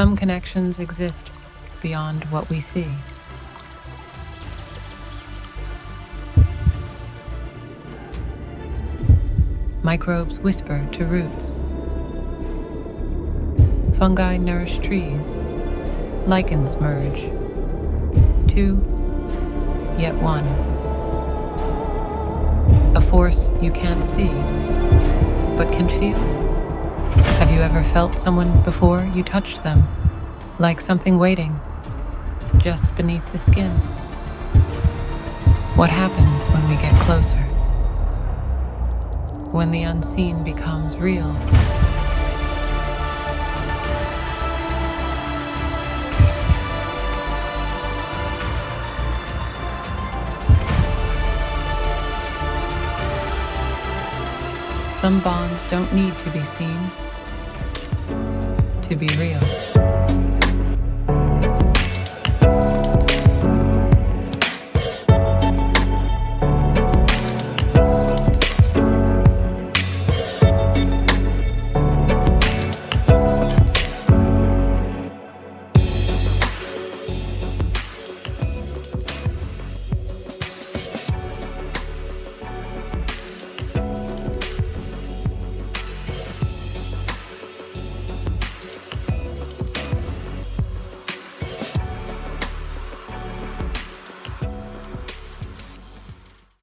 Some connections exist beyond what we see. Microbes whisper to roots. Fungi nourish trees. Lichens merge. Two, yet one. A force you can't see, but can feel. Have you ever felt someone before you touched them? Like something waiting, just beneath the skin? What happens when we get closer? When the unseen becomes real? Some bonds don't need to be seen to be real.